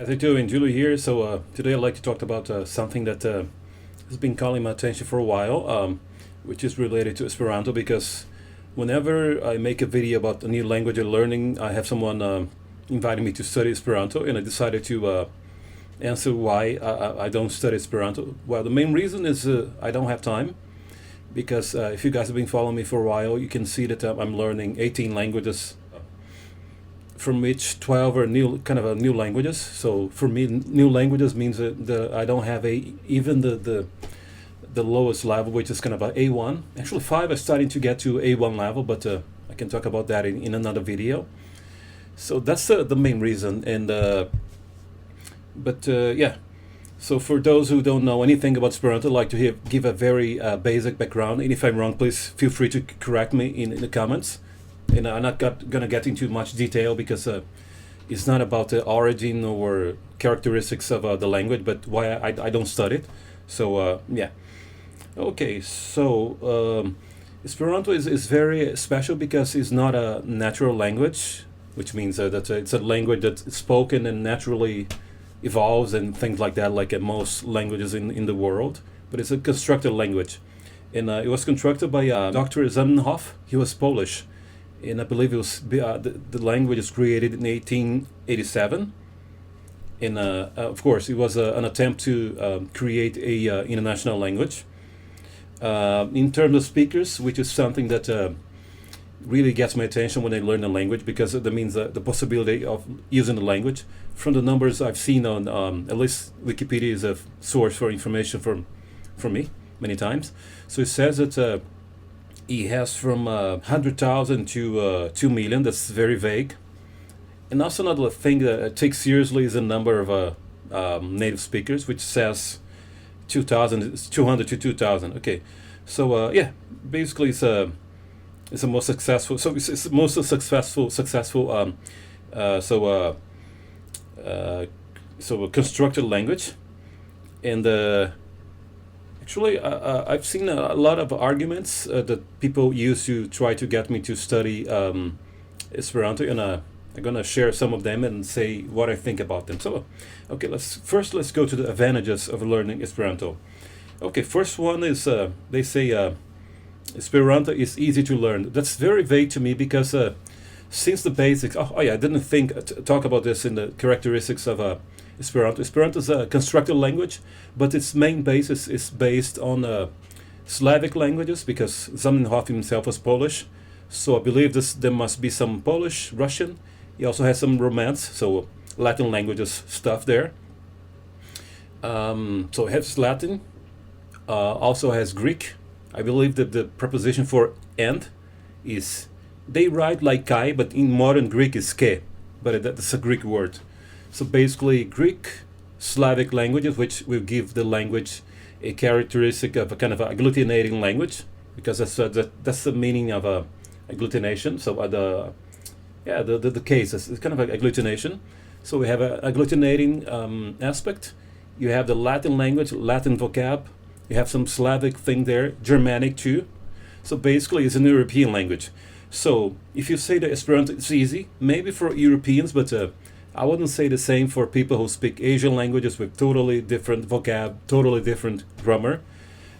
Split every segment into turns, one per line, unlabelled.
As I do, Julie here. Today I'd like to talk about something that has been calling my attention for a while, which is related to Esperanto. Because whenever I make a video about a new language or learning, I have someone inviting me to study Esperanto, and I decided to answer why I don't study Esperanto. Well, the main reason is I don't have time. Because if you guys have been following me for a while, you can see that I'm learning 18 languages, from which 12 are new languages. So for me, new languages means that I don't have even the lowest level, which is kind of a A1. Actually, 5 is starting to get to A1 level, but I can talk about that in another video. So that's the main reason. Yeah. So for those who don't know anything about Esperanto, I'd like to give a very basic background. And if I'm wrong, please feel free to correct me in the comments. And I'm not going to get into much detail because it's not about the origin or characteristics of the language, but why I don't study it. So yeah. Okay, so Esperanto is very special because it's not a natural language, which means that it's a language that's spoken and naturally evolves and things like that, like most languages in the world. But it's a constructed language. And it was constructed by Dr. Zamenhof. He was Polish. And I believe it was the language was created in 1887. And of course, it was an attempt to create a international language. In terms of speakers, which is something that really gets my attention when I learn a language, because that means the possibility of using the language. From the numbers I've seen on at least Wikipedia is a source for information from me many times. So it says that he has from 100,000 to 2 million. That's very vague. And also another thing that I take seriously is the number of native speakers, which says 2,000, 200 to 2,000. Okay, so yeah, basically it's a most successful. So it's most successful. So a constructed language, and actually, I've seen a lot of arguments that people use to try to get me to study Esperanto, and I'm gonna share some of them and say what I think about them. So, okay, let's go to the advantages of learning Esperanto. Okay, first one is they say Esperanto is easy to learn. That's very vague to me because since the basics. Oh yeah, I didn't talk about this in the characteristics of Esperanto. Esperanto is a constructed language, but its main basis is based on Slavic languages, because Zamenhof himself was Polish. So I believe there must be some Polish, Russian. He also has some Romance, so Latin languages stuff there. So it has Latin, also has Greek. I believe that the preposition for and is, they write like kai, but in modern Greek is ke, but that's a Greek word. So basically Greek, Slavic languages, which will give the language a characteristic of a kind of agglutinating language, because that's the meaning of agglutination. So the case is kind of like agglutination. So we have an agglutinating aspect. You have the Latin language, Latin vocab. You have some Slavic thing there, Germanic too. So basically it's an European language. So if you say that Esperanto is easy, maybe for Europeans, but I wouldn't say the same for people who speak Asian languages with totally different vocab, totally different grammar.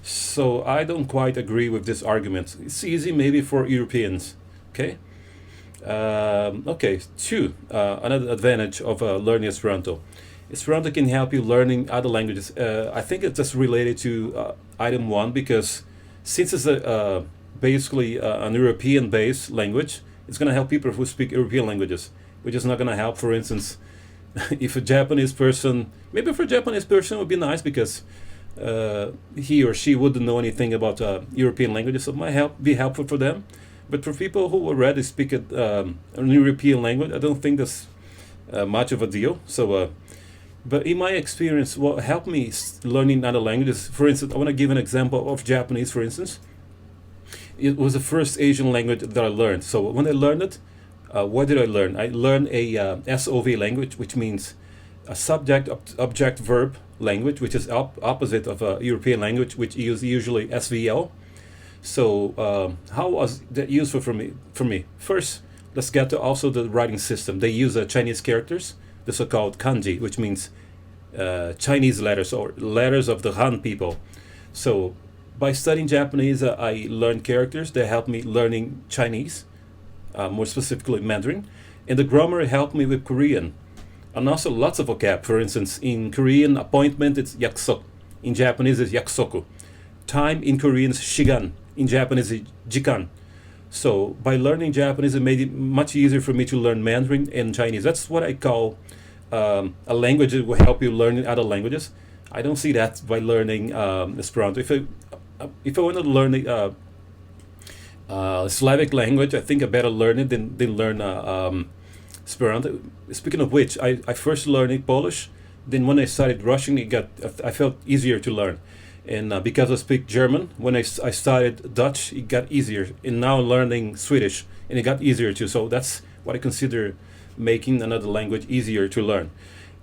So I don't quite agree with this argument. It's easy maybe for Europeans. Okay. Okay. Two. Another advantage of learning Esperanto. Esperanto can help you learning other languages. I think it's just related to item one, because since it's basically an European-based language, it's going to help people who speak European languages, which is not going to help, for instance, if a Japanese person, maybe for a Japanese person it would be nice, because he or she wouldn't know anything about European languages, so it might be helpful for them. But for people who already speak an European language, I don't think that's much of a deal. So, but in my experience, what helped me learning other languages, for instance, I want to give an example of Japanese, for instance. It was the first Asian language that I learned. So when I learned it, what did I learn? I learned a SOV language, which means a subject-object-verb language, which is opposite of a European language, which is usually SVL. So how was that useful for me? First, let's get to also the writing system. They use Chinese characters, the so-called kanji, which means Chinese letters or letters of the Han people. So by studying Japanese, I learned characters that helped me learning Chinese, more specifically Mandarin, and the grammar helped me with Korean, and also lots of vocab. For instance, in Korean, appointment it's yakusok. In Japanese, it's yakusoku. Time in Korean is shigan. In Japanese, it's jikan. So by learning Japanese, it made it much easier for me to learn Mandarin and Chinese. That's what I call a language that will help you learn other languages. I don't see that by learning Esperanto. If I want to learn Slavic language, I think I better learn it than learn Esperanto. Speaking of which, I first learned Polish. Then when I started Russian, I felt easier to learn. And because I speak German, when I started Dutch, it got easier. And now I'm learning Swedish, and it got easier too. So that's what I consider making another language easier to learn.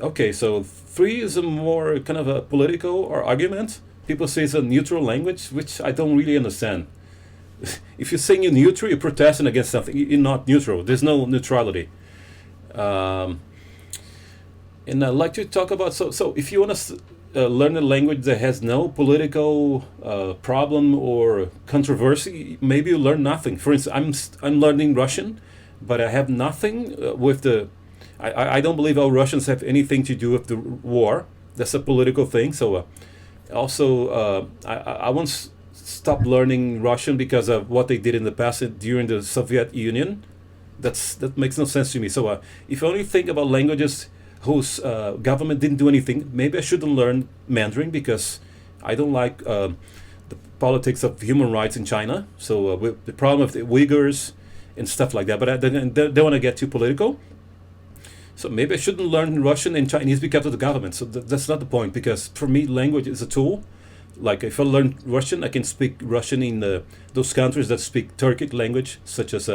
Okay, so 3 is a more kind of a political or argument. People say it's a neutral language, which I don't really understand. If you're saying you're neutral, you're protesting against something. You're not neutral. There's no neutrality. And I'd like to talk about, so if you want to learn a language that has no political problem or controversy, maybe you learn nothing. For instance, I'm learning Russian, but I have nothing with the... I don't believe all Russians have anything to do with the war. That's a political thing. So I once stopped learning Russian because of what they did in the past during the Soviet Union. That makes no sense to me. So if you only think about languages whose government didn't do anything, maybe I shouldn't learn Mandarin because I don't like the politics of human rights in China. So with the problem of the Uyghurs and stuff like that. But I don't want to get too political. So maybe I shouldn't learn Russian and Chinese because of the government. So that's not the point, because for me, language is a tool. Like if I learn Russian, I can speak Russian in those countries that speak Turkic language, such as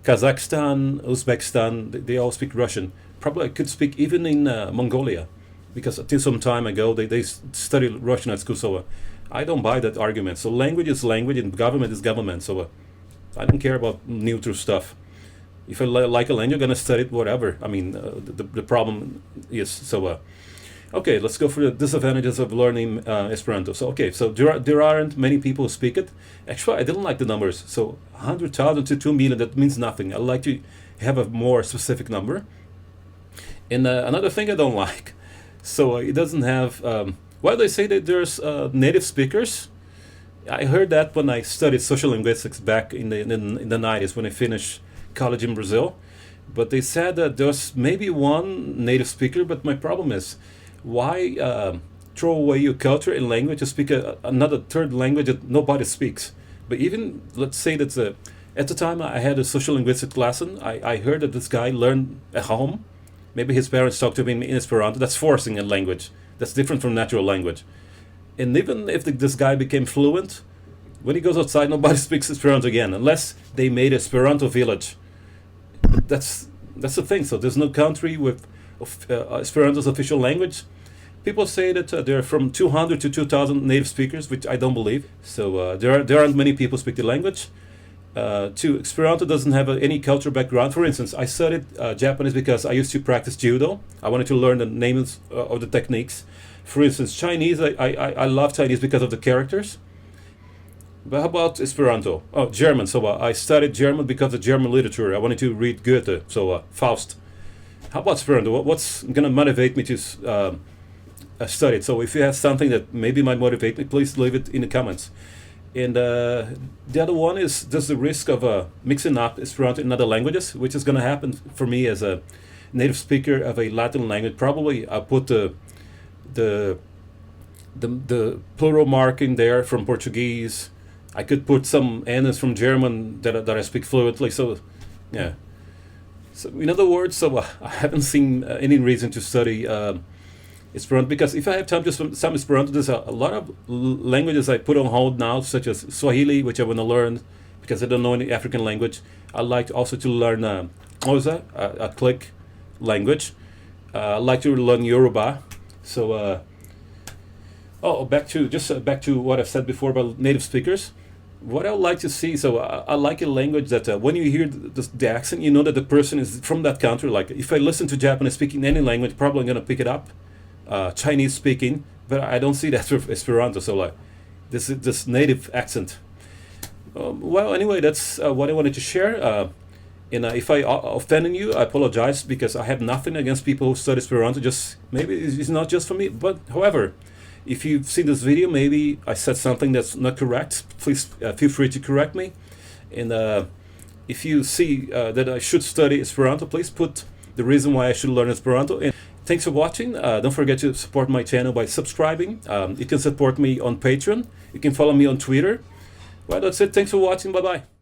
Kazakhstan, Uzbekistan. They all speak Russian. Probably I could speak even in Mongolia, because until some time ago they studied Russian at school. So I don't buy that argument. So language is language and government is government. So I don't care about neutral stuff. If I like a language, I'm gonna study it, whatever. I mean, the problem is so. Okay, let's go for the disadvantages of learning Esperanto. So so there aren't many people who speak it. Actually, I didn't like the numbers. So 100,000 to 2 million, that means nothing. I like to have a more specific number. And another thing I don't like, so it doesn't have. Why do they say that there's native speakers? I heard that when I studied social linguistics back in the 90s when I finished college in Brazil. But they said that there's maybe one native speaker. But my problem is, why throw away your culture and language to speak another third language that nobody speaks? But even let's say that at the time I had a social linguistics lesson, I heard that this guy learned at home. Maybe his parents talked to him in Esperanto. That's forcing a language. That's different from natural language. And even if this guy became fluent, when he goes outside, nobody speaks Esperanto again, unless they made Esperanto village. That's the thing. So there's no country with Esperanto's official language. People say that there are from 200 to 2,000 native speakers, which I don't believe. So there aren't many people speak the language. Esperanto doesn't have any cultural background. For instance, I studied Japanese because I used to practice judo. I wanted to learn the names of the techniques. For instance, Chinese, I love Chinese because of the characters. But how about Esperanto? Oh, German. So I studied German because of German literature. I wanted to read Goethe, so Faust. How about Esperanto? What's going to motivate me to study it? So if you have something that maybe might motivate me, please leave it in the comments. And the other one is there's the risk of mixing up Esperanto in other languages, which is going to happen for me as a native speaker of a Latin language. Probably I'll put the plural mark in there from Portuguese. I could put some N's from German that I speak fluently. So, yeah. So in other words, I haven't seen any reason to study Esperanto, because if I have time to some Esperanto, there's a lot of languages I put on hold now, such as Swahili, which I want to learn because I don't know any African language. I like also to learn Xhosa, a click language. I like to learn Yoruba. So, back to what I said before about native speakers. what I would like to see, so I like a language that when you hear the accent, you know that the person is from that country. Like if I listen to Japanese speaking any language, probably I'm gonna pick it up. Chinese speaking, but I don't see that with Esperanto. So like this native accent. Well, anyway, that's what I wanted to share. And if I offended you, I apologize because I have nothing against people who study Esperanto. Just maybe it's not just for me. But however, if you've seen this video, maybe I said something that's not correct. Please feel free to correct me. And if you see that I should study Esperanto, please put the reason why I should learn Esperanto. And thanks for watching. Don't forget to support my channel by subscribing. You can support me on Patreon. You can follow me on Twitter. Well, that's it. Thanks for watching. Bye-bye.